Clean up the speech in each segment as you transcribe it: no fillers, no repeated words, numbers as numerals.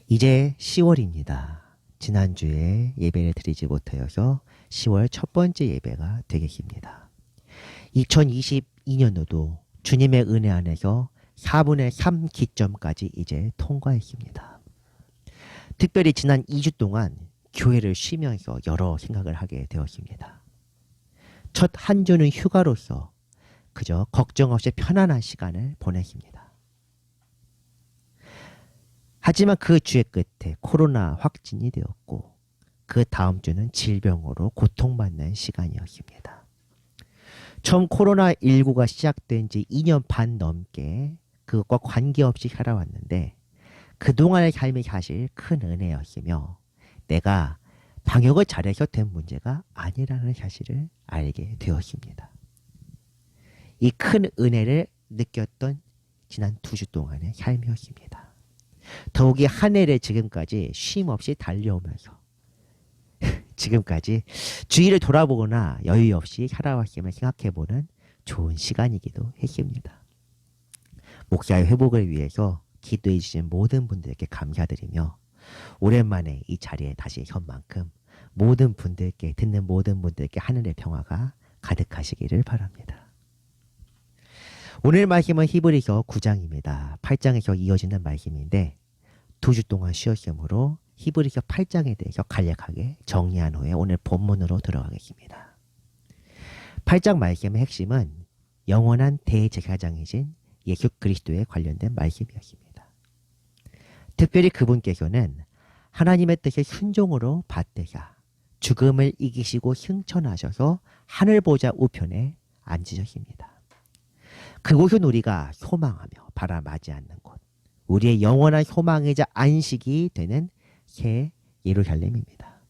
이제 10월입니다. 지난주에 예배를 드리지 못하여서 10월 첫 번째 예배가 되겠습니다. 2022년도도 주님의 은혜 안에서 4분의 3 기점까지 이제 통과했습니다. 특별히 지난 2주 동안 교회를 쉬면서 여러 생각을 하게 되었습니다. 첫 한 주는 휴가로서 그저 걱정 없이 편안한 시간을 보냈습니다. 하지만 그 주의 끝에 코로나 확진이 되었고 그 다음 주는 질병으로 고통받는 시간이었습니다. 처음 코로나19가 시작된 지 2년 반 넘게 그것과 관계없이 살아왔는데 그동안의 삶이 사실 큰 은혜였으며 내가 방역을 잘해서 된 문제가 아니라는 사실을 알게 되었습니다. 이 큰 은혜를 느꼈던 지난 2주 동안의 삶이었습니다. 더욱이 한 해를 지금까지 쉼 없이 달려오면서 지금까지 주위를 돌아보거나 여유 없이 살아왔음을 생각해보는 좋은 시간이기도 했습니다. 목사의 회복을 위해서 기도해 주신 모든 분들께 감사드리며 오랜만에 이 자리에 다시 선 만큼 모든 분들께 듣는 모든 분들께 하늘의 평화가 가득하시기를 바랍니다. 오늘 말씀은 히브리서 9장입니다. 8장에서 이어지는 말씀인데 2주 동안 쉬었으므로 히브리서 8장에 대해서 간략하게 정리한 후에 오늘 본문으로 들어가겠습니다. 8장 말씀의 핵심은 영원한 대제사장이신 예수 그리스도에 관련된 말씀이었습니다. 특별히 그분께서는 하나님의 뜻을 순종으로 받드사 죽음을 이기시고 승천하셔서 하늘보좌 우편에 앉으셨습니다. 그곳은 우리가 소망하며 바라맞이 않는 곳, 우리의 영원한 소망이자 안식이 되는 새 예루살렘입니다.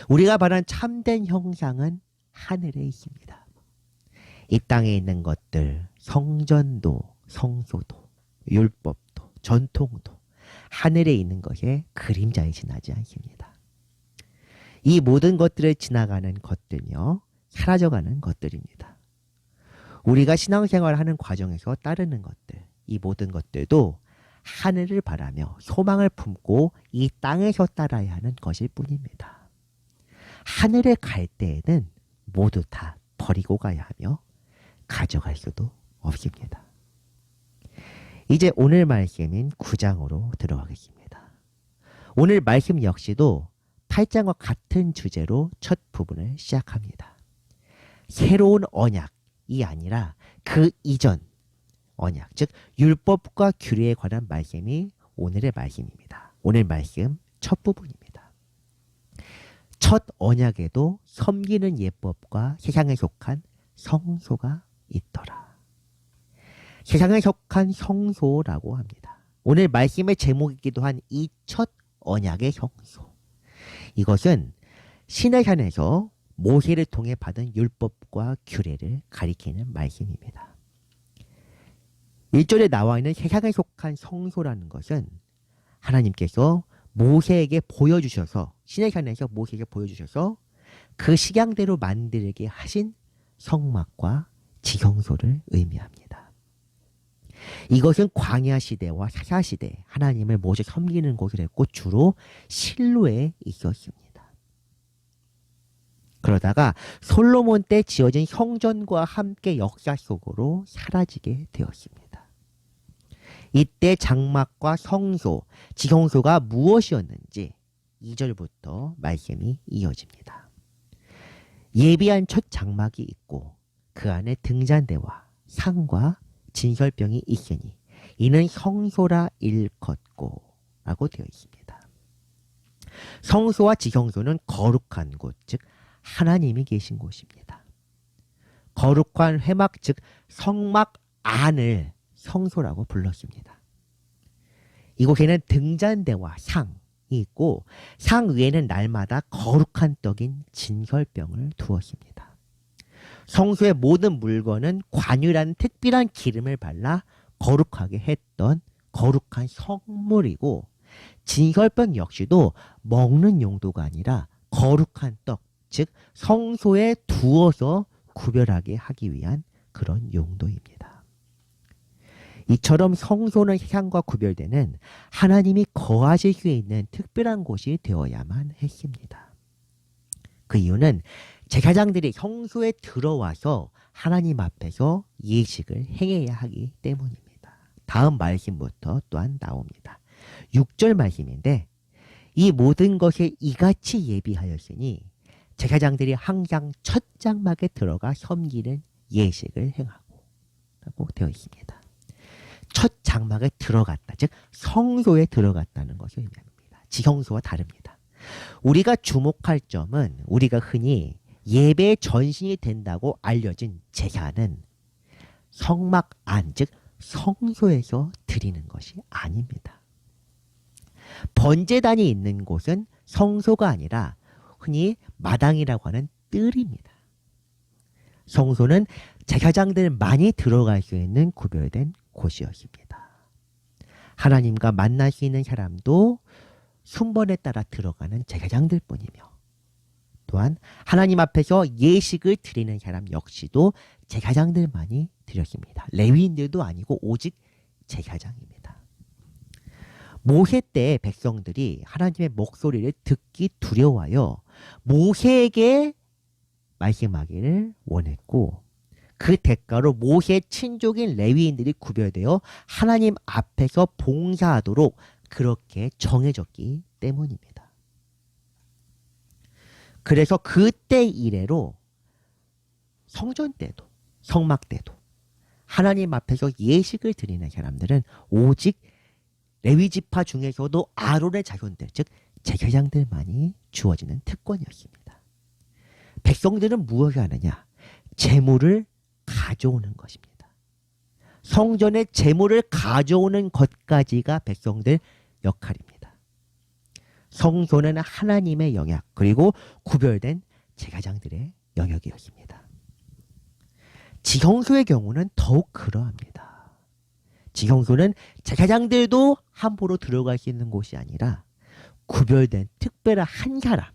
우리가 바란 참된 형상은 하늘에 있습니다. 이 땅에 있는 것들, 성전도, 성소도, 율법도, 전통도 하늘에 있는 것에 그림자에 지나지 않습니다. 이 모든 것들을 지나가는 것들며 사라져가는 것들입니다. 우리가 신앙생활을 하는 과정에서 따르는 것들, 이 모든 것들도 하늘을 바라며 소망을 품고 이 땅에서 따라야 하는 것일 뿐입니다. 하늘에 갈 때에는 모두 다 버리고 가야 하며 가져갈 수도 없습니다. 이제 오늘 말씀인 9장으로 들어가겠습니다. 오늘 말씀 역시도 8장과 같은 주제로 첫 부분을 시작합니다. 새로운 언약이 아니라 그 이전 언약, 즉 율법과 규례에 관한 말씀이 오늘의 말씀입니다. 오늘 말씀 첫 부분입니다. 첫 언약에도 섬기는 예법과 세상에 속한 성소가 있더라. 세상에 속한 성소라고 합니다. 오늘 말씀의 제목이기도 한 이 첫 언약의 성소. 이것은 시내산에서 모세를 통해 받은 율법과 규례를 가리키는 말씀입니다. 1절에 나와 있는 세상에 속한 성소라는 것은 하나님께서 모세에게 보여주셔서 시내산에서 모세에게 보여주셔서 그 식양대로 만들게 하신 성막과 지성소를 의미합니다. 이것은 광야 시대와 사사 시대 하나님을 모세 섬기는 곳이었고 주로 실로에 있었습니다. 그러다가 솔로몬 때 지어진 성전과 함께 역사 속으로 사라지게 되었습니다. 이때 장막과 성소, 지성소가 무엇이었는지 2절부터 말씀이 이어집니다. 예비한 첫 장막이 있고 그 안에 등잔대와 상과 진설병이 있으니 이는 성소라 일컫고 라고 되어 있습니다. 성소와 지성소는 거룩한 곳, 즉 하나님이 계신 곳입니다. 거룩한 회막, 즉 성막 안을 성소라고 불렀습니다. 이곳에는 등잔대와 상이 있고 상 위에는 날마다 거룩한 떡인 진설병을 두었습니다. 성소의 모든 물건은 관유라는 특별한 기름을 발라 거룩하게 했던 거룩한 성물이고 진설병 역시도 먹는 용도가 아니라 거룩한 떡, 즉 성소에 두어서 구별하게 하기 위한 그런 용도입니다. 이처럼 성소는 세상과 구별되는 하나님이 거하실 수 있는 특별한 곳이 되어야만 했습니다. 그 이유는 제사장들이 성소에 들어와서 하나님 앞에서 예식을 행해야 하기 때문입니다. 다음 말씀부터 또한 나옵니다. 6절 말씀인데 이 모든 것에 이같이 예비하였으니 제사장들이 항상 첫 장막에 들어가 섬기는 예식을 행하고 라고 되어 있습니다. 첫 장막에 들어갔다, 즉 성소에 들어갔다는 것을 의미합니다. 지성소와 다릅니다. 우리가 주목할 점은 우리가 흔히 예배 전신이 된다고 알려진 제사는 성막 안, 즉 성소에서 드리는 것이 아닙니다. 번제단이 있는 곳은 성소가 아니라 흔히 마당이라고 하는 뜰입니다. 성소는 제사장들만이 들어갈 수 있는 구별된 곳이었습니다. 하나님과 만날 수 있는 사람도 순번에 따라 들어가는 제사장들 뿐이며 또한 하나님 앞에서 예식을 드리는 사람 역시도 제사장들만이 드렸습니다. 레위인들도 아니고 오직 제사장입니다. 모세 때 백성들이 하나님의 목소리를 듣기 두려워하여 모세에게 말씀하기를 원했고 그 대가로 모세 친족인 레위인들이 구별되어 하나님 앞에서 봉사하도록 그렇게 정해졌기 때문입니다. 그래서 그때 이래로 성전 때도 성막 때도 하나님 앞에서 예식을 드리는 사람들은 오직 레위지파 중에서도 아론의 자손들, 즉 제사장들만이 주어지는 특권이었습니다. 백성들은 무엇을 하느냐? 제물을 가져오는 것입니다. 성전에 제물을 가져오는 것까지가 백성들 역할입니다. 성소는 하나님의 영역 그리고 구별된 제사장들의 영역이었습니다. 지성소의 경우는 더욱 그러합니다. 지성소는 제사장들도 함부로 들어갈 수 있는 곳이 아니라 구별된 특별한 한 사람,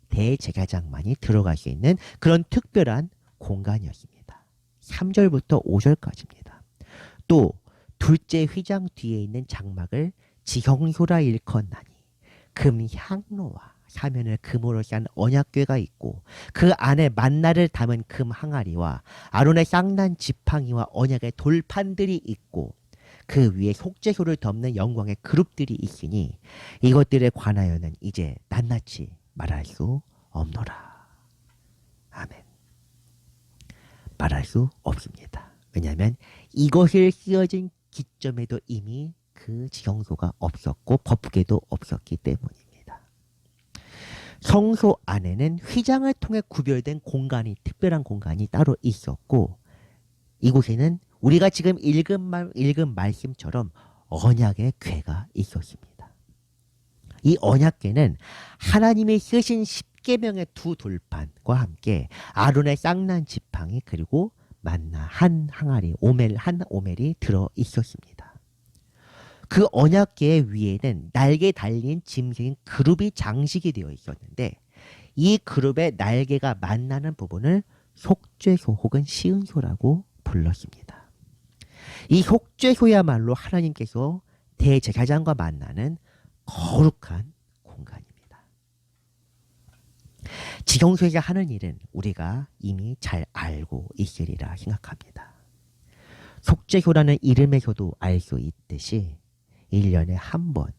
대제사장만이 들어갈 수 있는 그런 특별한 공간이었습니다. 3절부터 5절까지입니다. 또 둘째 휘장 뒤에 있는 장막을 지성소라 일컫나니 금 향로와 사면을 금으로 싼 언약궤가 있고 그 안에 만나를 담은 금 항아리와 아론의 쌍난 지팡이와 언약의 돌판들이 있고 그 위에 속죄소를 덮는 영광의 그룹들이 있으니 이것들에 관하여는 이제 낱낱이 말할 수 없노라. 아멘. 말할 수 없습니다. 왜냐하면 이것을 쓰여진 기점에도 이미 그 지성소가 없었고 법궤도 없었기 때문입니다. 성소 안에는 휘장을 통해 구별된 공간이, 특별한 공간이 따로 있었고 이곳에는 우리가 지금 읽은 말씀처럼 언약의 궤가 있었습니다. 이 언약궤는 하나님이 쓰신 십계명의 두 돌판과 함께 아론의 쌍난 지팡이 그리고 만나 한 항아리, 한 오멜이 들어 있었습니다. 그 언약궤의 위에는 날개 달린 짐승인 그룹이 장식이 되어 있었는데 이 그룹의 날개가 만나는 부분을 속죄소 혹은 시은소라고 불렀습니다. 이 속죄소야말로 하나님께서 대제사장과 만나는 거룩한 공간입니다. 지성소에서 하는 일은 우리가 이미 잘 알고 있으리라 생각합니다. 속죄소라는 이름에서도 알 수 있듯이 1년에 한 번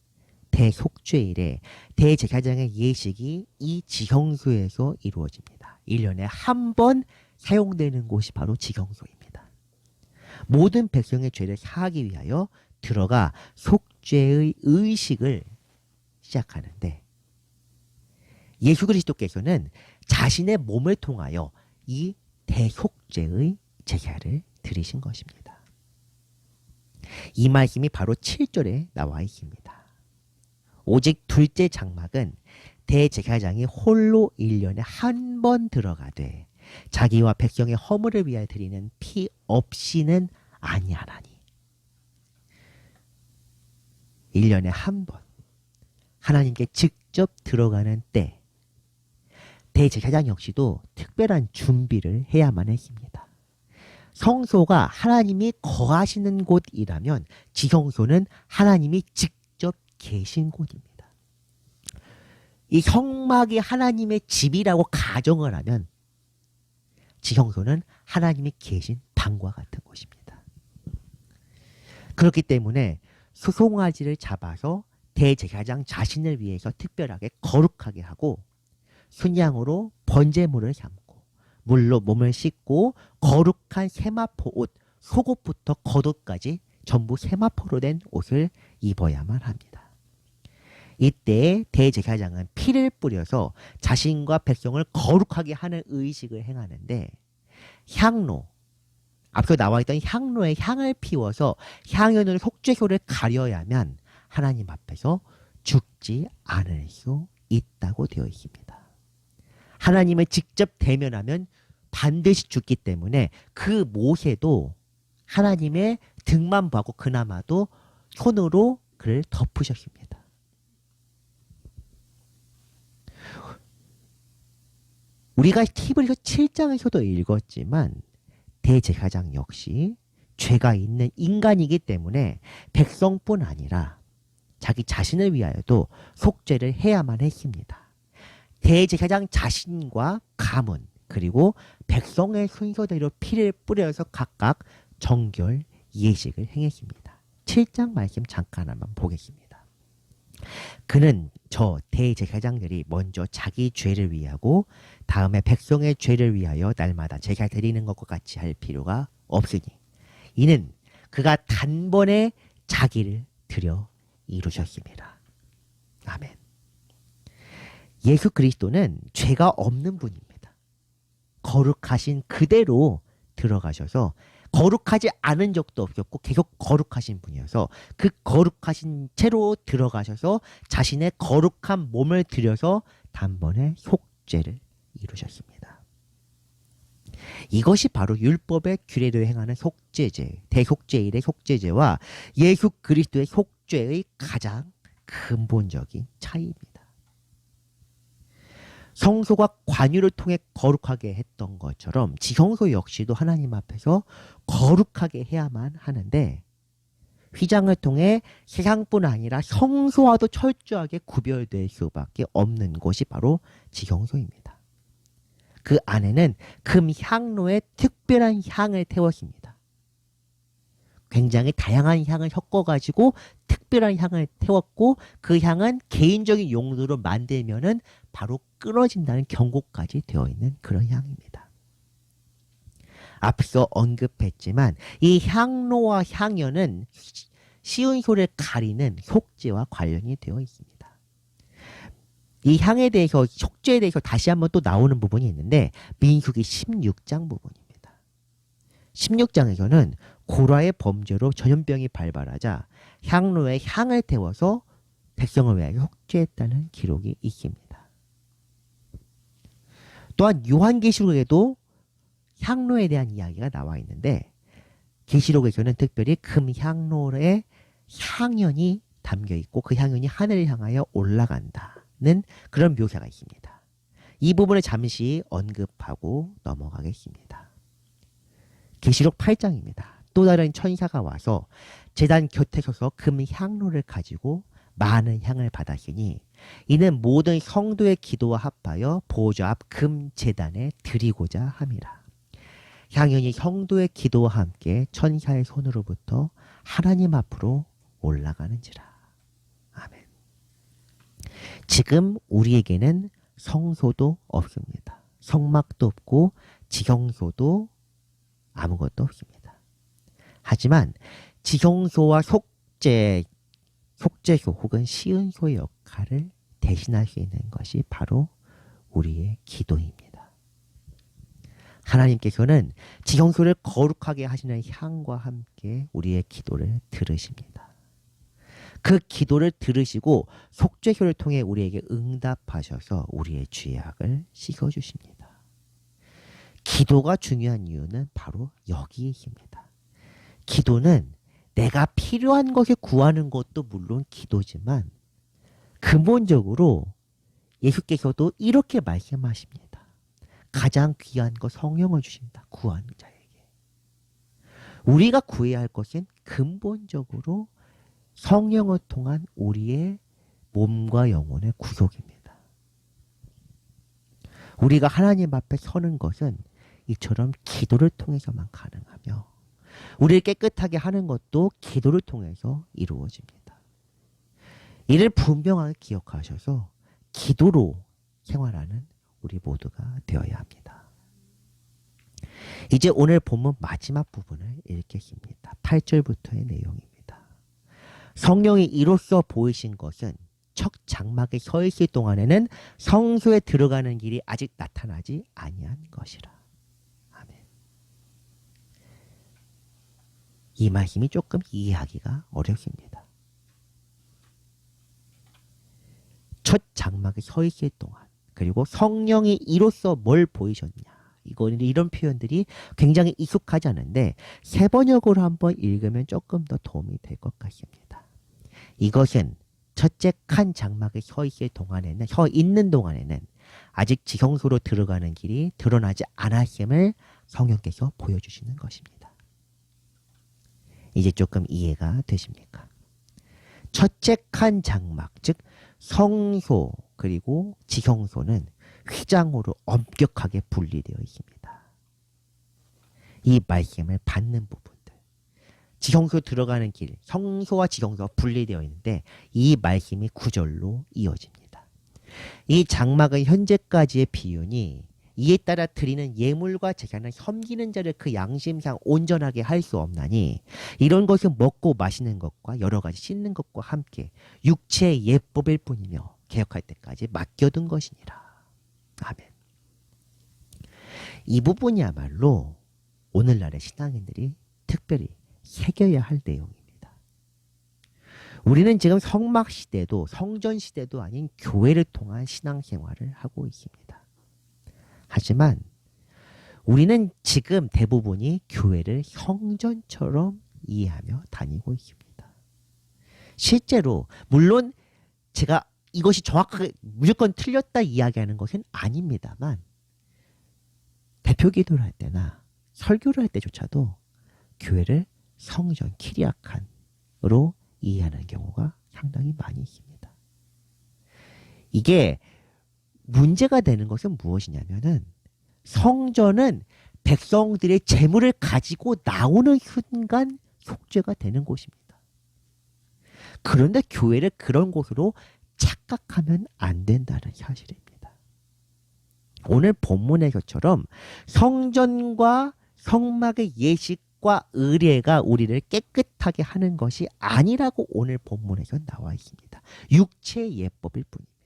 대속죄일에 대제사장의 예식이 이 지성소에서 이루어집니다. 1년에 한 번 사용되는 곳이 바로 지성소입니다. 모든 백성의 죄를 사하기 위하여 들어가 속죄의 의식을 시작하는데 예수 그리스도께서는 자신의 몸을 통하여 이 대속죄의 제사를 드리신 것입니다. 이 말씀이 바로 7절에 나와 있습니다. 오직 둘째 장막은 대제사장이 홀로 1년에 한 번 들어가되 자기와 백성의 허물을 위하여 드리는 피 없이는 아니하나니 1년에 한 번 하나님께 직접 들어가는 때 대제사장 역시도 특별한 준비를 해야만 했습니다. 성소가 하나님이 거하시는 곳이라면 지성소는 하나님이 직접 계신 곳입니다. 이 성막이 하나님의 집이라고 가정을 하면 지성소는 하나님이 계신 방과 같은 곳입니다. 그렇기 때문에 수송아지를 잡아서 대제사장 자신을 위해서 특별하게 거룩하게 하고 순양으로 번제물을 삼고 물로 몸을 씻고 거룩한 세마포 옷, 속옷부터 겉옷까지 전부 세마포로 된 옷을 입어야만 합니다. 이때 대제사장은 피를 뿌려서 자신과 백성을 거룩하게 하는 의식을 행하는데 향로, 앞서 나와 있던 향로에 향을 피워서 향연으로 속죄소를 가려야만 하나님 앞에서 죽지 않을 수 있다고 되어 있습니다. 하나님을 직접 대면하면 반드시 죽기 때문에 그 모세도 하나님의 등만 보고 그나마도 손으로 그를 덮으셨습니다. 우리가 히브리서 7장에서도 읽었지만 대제사장 역시 죄가 있는 인간이기 때문에 백성뿐 아니라 자기 자신을 위하여도 속죄를 해야만 했습니다. 대제사장 자신과 가문 그리고 백성의 순서대로 피를 뿌려서 각각 정결 예식을 행했습니다. 7장 말씀 잠깐 한번 보겠습니다. 그는 저 대제사장들이 먼저 자기 죄를 위하고 다음에 백성의 죄를 위하여 날마다 제사 드리는 것과 같이 할 필요가 없으니 이는 그가 단번에 자기를 드려 이루셨습니다. 아멘. 예수 그리스도는 죄가 없는 분입니다. 거룩하신 그대로 들어가셔서 거룩하지 않은 적도 없었고 계속 거룩하신 분이어서 그 거룩하신 채로 들어가셔서 자신의 거룩한 몸을 들여서 단번에 속죄를 이루셨습니다. 이것이 바로 율법의 규례로 행하는 속죄제, 대속죄일의 속죄제와 예수 그리스도의 속죄의 가장 근본적인 차이입니다. 성소가 관유를 통해 거룩하게 했던 것처럼 지성소 역시도 하나님 앞에서 거룩하게 해야만 하는데 휘장을 통해 세상뿐 아니라 성소와도 철저하게 구별될 수밖에 없는 곳이 바로 지성소입니다. 그 안에는 금 향로에 특별한 향을 태웠습니다. 굉장히 다양한 향을 섞어가지고 특별한 향을 태웠고 그 향은 개인적인 용도로 만들면은 바로 끊어진다는 경고까지 되어 있는 그런 향입니다. 앞서 언급했지만 이 향로와 향연은 시은소를 가리는 속죄와 관련이 되어 있습니다. 이 향에 대해서 속죄에 대해서 다시 한번 또 나오는 부분이 있는데 민수기 16장 부분입니다. 16장에서는 고라의 범죄로 전염병이 발발하자 향로에 향을 태워서 백성을 위하여 속죄했다는 기록이 있습니다. 또한 요한계시록에도 향로에 대한 이야기가 나와 있는데 계시록에서는 특별히 금 향로에 향연이 담겨 있고 그 향연이 하늘을 향하여 올라간다는 그런 묘사가 있습니다. 이 부분을 잠시 언급하고 넘어가겠습니다. 계시록 8장입니다. 또 다른 천사가 와서 제단 곁에 서서 금 향로를 가지고 많은 향을 받았으니 이는 모든 성도의 기도와 합하여 보좌 앞 금 제단에 드리고자 함이라. 향연이 성도의 기도와 함께 천사의 손으로부터 하나님 앞으로 올라가는지라. 아멘. 지금 우리에게는 성소도 없습니다. 성막도 없고 지성소도 아무것도 없습니다. 하지만 지성소와 속죄소 혹은 시은소의 역할을 대신할 수 있는 것이 바로 우리의 기도입니다. 하나님께서는 지성소를 거룩하게 하시는 향과 함께 우리의 기도를 들으십니다. 그 기도를 들으시고 속죄소를 통해 우리에게 응답하셔서 우리의 죄악을 씻어주십니다. 기도가 중요한 이유는 바로 여기에 있습니다. 기도는 내가 필요한 것을 구하는 것도 물론 기도지만 근본적으로 예수께서도 이렇게 말씀하십니다. 가장 귀한 것 성령을 주신다. 구하는 자에게. 우리가 구해야 할 것은 근본적으로 성령을 통한 우리의 몸과 영혼의 구속입니다. 우리가 하나님 앞에 서는 것은 이처럼 기도를 통해서만 가능하며 우리를 깨끗하게 하는 것도 기도를 통해서 이루어집니다. 이를 분명하게 기억하셔서 기도로 생활하는 우리 모두가 되어야 합니다. 이제 오늘 본문 마지막 부분을 읽겠습니다. 8절부터의 내용입니다. 성령이 이로써 보이신 것은 첫 장막에 서 있을 동안에는 성소에 들어가는 길이 아직 나타나지 아니한 것이라. 아멘. 이 말씀이 조금 이해하기가 어렵습니다. 첫 장막에 서 있을 동안, 그리고 성령이 이로써 뭘 보이셨냐, 이런 표현들이 굉장히 익숙하지 않은데 세 번역으로 한번 읽으면 조금 더 도움이 될 것 같습니다. 이것은 첫째 칸 장막에 서 있는 동안에는 아직 지성소로 들어가는 길이 드러나지 않았음을 성령께서 보여주시는 것입니다. 이제 조금 이해가 되십니까? 첫째 칸 장막, 즉 성소 그리고 지성소는 휘장으로 엄격하게 분리되어 있습니다. 이 말씀을 받는 부분들, 지성소 들어가는 길, 성소와 지성소가 분리되어 있는데 이 말씀이 구절로 이어집니다. 이 장막의 현재까지의 비윤이 이에 따라 드리는 예물과 제사는 섬기는 자를 그 양심상 온전하게 할 수 없나니 이런 것은 먹고 마시는 것과 여러 가지 씻는 것과 함께 육체의 예법일 뿐이며 개혁할 때까지 맡겨둔 것이니라. 아멘. 이 부분이야말로 오늘날의 신앙인들이 특별히 새겨야 할 내용입니다. 우리는 지금 성막 시대도 성전 시대도 아닌 교회를 통한 신앙생활을 하고 있습니다. 하지만 우리는 지금 대부분이 교회를 성전처럼 이해하며 다니고 있습니다. 실제로 물론 제가 이것이 정확하게 무조건 틀렸다 이야기하는 것은 아닙니다만 대표 기도를 할 때나 설교를 할 때조차도 교회를 성전 키리아칸으로 이해하는 경우가 상당히 많이 있습니다. 이게 문제가 되는 것은 무엇이냐면은 성전은 백성들의 재물을 가지고 나오는 순간 속죄가 되는 곳입니다. 그런데 교회를 그런 곳으로 착각하면 안 된다는 사실입니다. 오늘 본문의 것처럼 성전과 성막의 예식과 의례가 우리를 깨끗하게 하는 것이 아니라고 오늘 본문에서 나와 있습니다. 육체의 예법일 뿐입니다.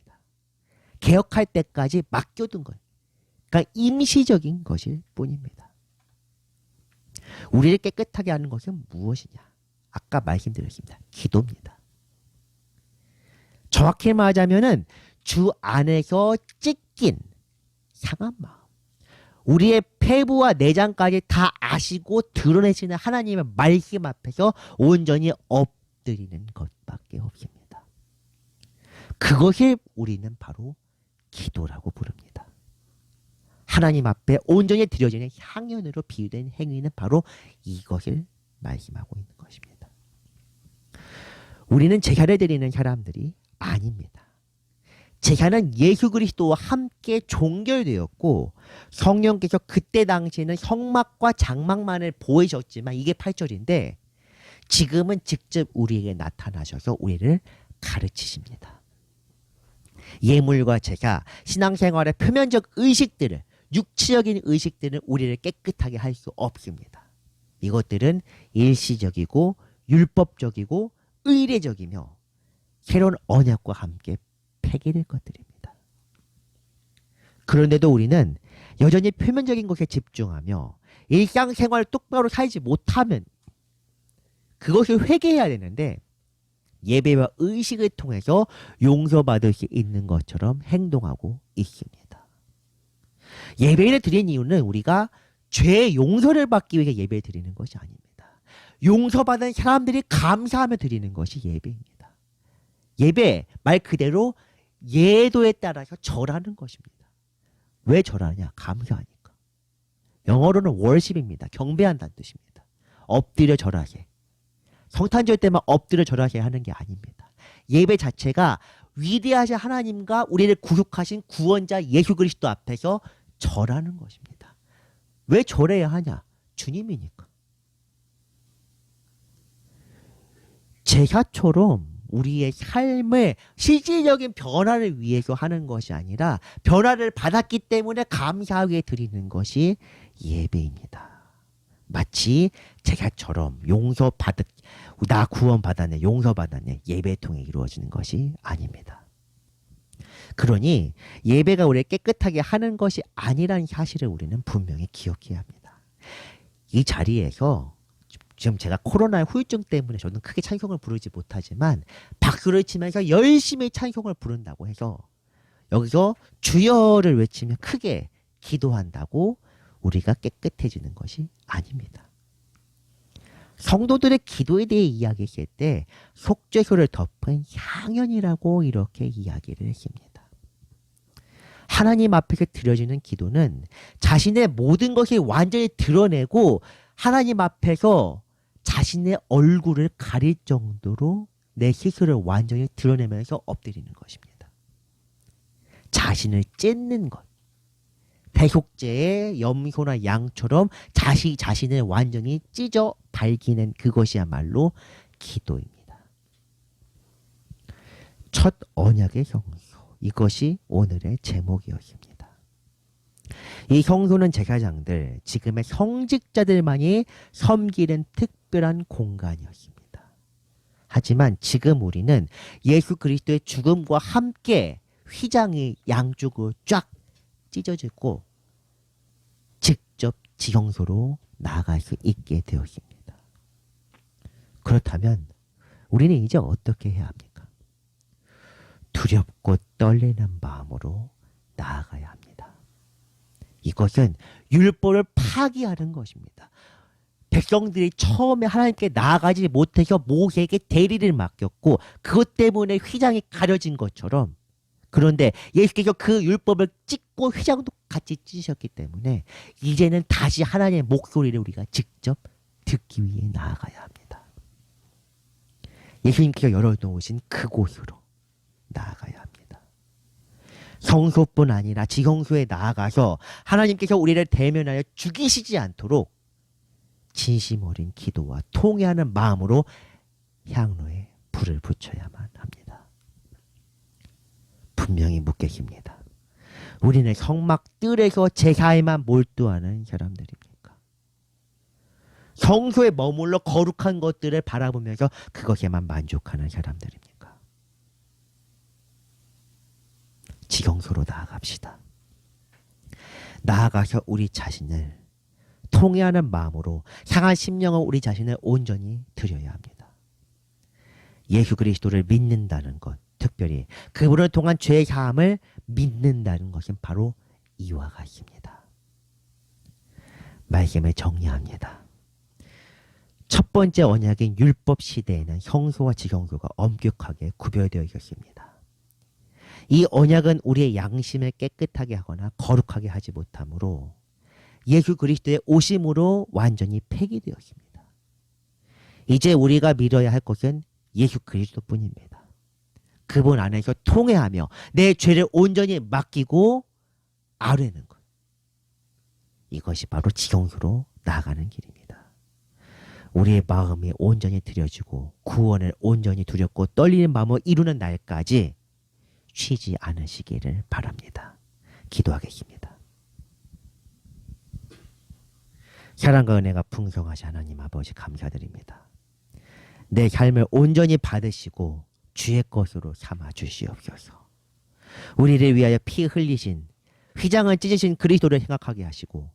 개혁할 때까지 맡겨둔 것, 그러니까 임시적인 것일 뿐입니다. 우리를 깨끗하게 하는 것은 무엇이냐? 아까 말씀드렸습니다. 기도입니다. 정확히 말하자면은 주 안에서 찢긴 상한 마음, 우리의 폐부와 내장까지 다 아시고 드러내시는 하나님의 말씀 앞에서 온전히 엎드리는 것밖에 없습니다. 그것을 우리는 바로 기도라고 부릅니다. 하나님 앞에 온전히 드려지는 향연으로 비유된 행위는 바로 이것을 말씀하고 있는 것입니다. 우리는 제사를 드리는 사람들이 아닙니다. 제사는 예수 그리스도와 함께 종결되었고 성령께서 그때 당시에는 성막과 장막만을 보이셨지만 이게 8절인데 지금은 직접 우리에게 나타나셔서 우리를 가르치십니다. 예물과 제사, 신앙생활의 표면적 의식들을, 육체적인 의식들은 우리를 깨끗하게 할 수 없습니다. 이것들은 일시적이고 율법적이고 의례적이며 새로운 언약과 함께 폐기될 것들입니다. 그런데도 우리는 여전히 표면적인 것에 집중하며 일상생활을 똑바로 살지 못하면 그것을 회개해야 되는데 예배와 의식을 통해서 용서받을 수 있는 것처럼 행동하고 있습니다. 예배를 드린 이유는 우리가 죄의 용서를 받기 위해 예배를 드리는 것이 아닙니다. 용서받은 사람들이 감사하며 드리는 것이 예배입니다. 예배 말 그대로 예도에 따라서 절하는 것입니다. 왜 절하냐? 감사하니까. 영어로는 worship입니다. 경배한다는 뜻입니다. 엎드려 절하게. 성탄절 때만 엎드려 절하게 하는 게 아닙니다. 예배 자체가 위대하신 하나님과 우리를 구속하신 구원자 예수 그리스도 앞에서 절하는 것입니다. 왜 절해야 하냐? 주님이니까. 제사처럼 우리의 삶의 실질적인 변화를 위해서 하는 것이 아니라 변화를 받았기 때문에 감사하게 드리는 것이 예배입니다. 마치 제사처럼 나 구원받았네, 용서받았네, 예배 통해 이루어지는 것이 아닙니다. 그러니 예배가 우리를 깨끗하게 하는 것이 아니라는 사실을 우리는 분명히 기억해야 합니다. 이 자리에서 지금 제가 코로나의 후유증 때문에 저는 크게 찬송을 부르지 못하지만 박수를 치면서 열심히 찬송을 부른다고 해서 여기서 주여를 외치며 크게 기도한다고 우리가 깨끗해지는 것이 아닙니다. 성도들의 기도에 대해 이야기했을 때 속죄소를 덮은 향연이라고 이렇게 이야기를 했습니다. 하나님 앞에서 드려지는 기도는 자신의 모든 것이 완전히 드러내고 하나님 앞에서 자신의 얼굴을 가릴 정도로 내 스스로를 완전히 드러내면서 엎드리는 것입니다. 자신을 찢는 것. 배속제의 염소나 양처럼 자신을 완전히 찢어 밝히는 그것이야말로 기도입니다. 첫 언약의 성소. 이것이 오늘의 제목이었습니다. 이 성소는 제사장들, 지금의 성직자들만이 섬기는 특별한 공간이었습니다. 하지만 지금 우리는 예수 그리스도의 죽음과 함께 휘장이 양쪽으로 쫙 찢어지고 직접 지성소로 나아갈 수 있게 되었습니다. 그렇다면 우리는 이제 어떻게 해야 합니까? 두렵고 떨리는 마음으로 나아가야 합니다. 이것은 율법을 파기하는 것입니다. 백성들이 처음에 하나님께 나아가지 못해서 모세에게 대리를 맡겼고 그것 때문에 휘장이 가려진 것처럼, 그런데 예수께서 그 율법을 찢고 휘장도 같이 찢으셨기 때문에 이제는 다시 하나님의 목소리를 우리가 직접 듣기 위해 나아가야 합니다. 예수님께서 열어놓으신 그곳으로 나아가야 합니다. 성소뿐 아니라 지성소에 나아가서 하나님께서 우리를 대면하여 죽이시지 않도록 진심 어린 기도와 통회하는 마음으로 향로에 불을 붙여야만 합니다. 분명히 묻겠습니다. 우리는 성막 뜰에서 제사에만 몰두하는 사람들입니까? 성소에 머물러 거룩한 것들을 바라보면서 그것에만 만족하는 사람들입니까? 지성소로 나아갑시다. 나아가서 우리 자신을 통회하는 마음으로 상한 심령을 우리 자신을 온전히 드려야 합니다. 예수 그리스도를 믿는다는 것, 특별히 그분을 통한 죄의 사함을 믿는다는 것은 바로 이와 같습니다. 말씀을 정리합니다. 첫 번째 언약인 율법 시대에는 성소와 지성소가 엄격하게 구별되어 있었습니다. 이 언약은 우리의 양심을 깨끗하게 하거나 거룩하게 하지 못하므로 예수 그리스도의 오심으로 완전히 폐기되었습니다. 이제 우리가 믿어야 할 것은 예수 그리스도뿐입니다. 그분 안에서 통회하며 내 죄를 온전히 맡기고 아뢰는 것. 이것이 바로 지성소로 나아가는 길입니다. 우리의 마음이 온전히 드려지고 구원을 온전히 두렵고 떨리는 마음을 이루는 날까지 쉬지 않으시기를 바랍니다. 기도하겠습니다. 사랑과 은혜가 풍성하신 하나님 아버지 감사드립니다. 내 삶을 온전히 받으시고 주의 것으로 삼아 주시옵소서. 우리를 위하여 피 흘리신 휘장을 찢으신 그리스도를 생각하게 하시고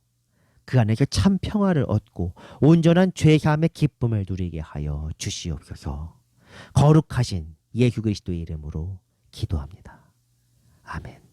그 안에서 참 평화를 얻고 온전한 죄사함의 기쁨을 누리게 하여 주시옵소서. 거룩하신 예수 그리스도의 이름으로 기도합니다. 아멘.